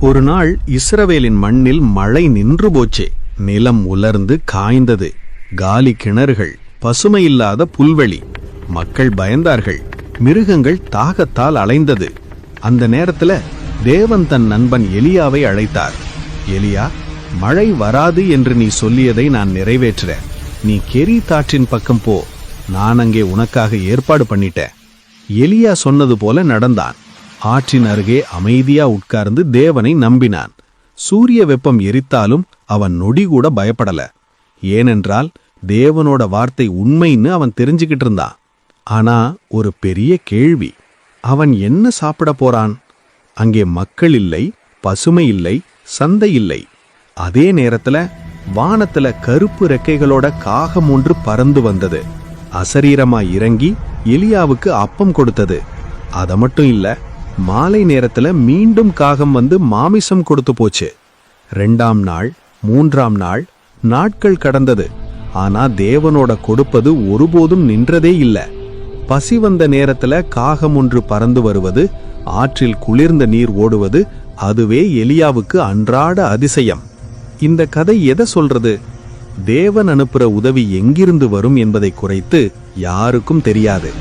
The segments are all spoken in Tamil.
ஒரு நாள் இஸ்ரவேலின் மண்ணில் மழை நின்று போச்சே. நிலம் உலர்ந்து காய்ந்தது. காலி கிணறுகள், பசுமையில்லாத புல்வெளி. மக்கள் பயந்தார்கள். மிருகங்கள் தாகத்தால் அலைந்தது. அந்த நேரத்துல தேவன் தன் நண்பன் எலியாவை அழைத்தார். எலியா, மழை வராது என்று நீ சொல்லியதை நான் நிறைவேற்றுறேன். நீ கெரீத் ஆற்றின் பக்கம் போ, நான் அங்கே உனக்காக ஏற்பாடு பண்ணிட்டேன். எலியா சொன்னது போல நடந்தான். ஆற்றின் அருகே அமைதியா உட்கார்ந்து தேவனை நம்பினான். சூரிய வெப்பம் எரித்தாலும் அவன் நொடி கூட பயப்படல. ஏனென்றால் தேவனோட வார்த்தை உண்மைன்னு அவன் தெரிஞ்சுக்கிட்டு இருந்தான். ஆனா ஒரு பெரிய கேள்வி, அவன் என்ன சாப்பிட போறான்? அங்கே மக்கள் இல்லை, பசுமை இல்லை, சந்தை இல்லை. அதே நேரத்துல வானத்துல கருப்பு ரெக்கைகளோட காகம் ஒன்று பறந்து வந்தது. அசரீரமாய் இறங்கி எலியாவுக்கு அப்பம் கொடுத்தது. அத மட்டும் இல்ல, மாலை நேரத்துல மீண்டும் காகம் வந்து மாமிசம் கொடுத்து போச்சு. 2ஆம் நாள், 3ஆம் நாள், நாட்கள் கடந்தது. ஆனா தேவனோட கொடுப்பது ஒருபோதும் நின்றதே இல்ல. பசி வந்த நேரத்துல காகம் ஒன்று பறந்து வருவது, ஆற்றில் குளிர்ந்த நீர் ஓடுவது, அதுவே எலியாவுக்கு அன்றாட அதிசயம். இந்த கதை எதை சொல்றது? தேவன் அனுப்புற உதவி எங்கிருந்து வரும் என்பதை குறைத்து யாருக்கும் தெரியாது.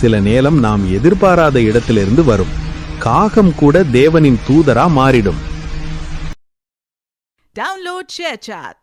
சில நேரம் நாம் எதிர்பாராத இடத்திலிருந்து வரும். காகம் கூட தேவனின் தூதரா மாறிடும். Download ShareChat.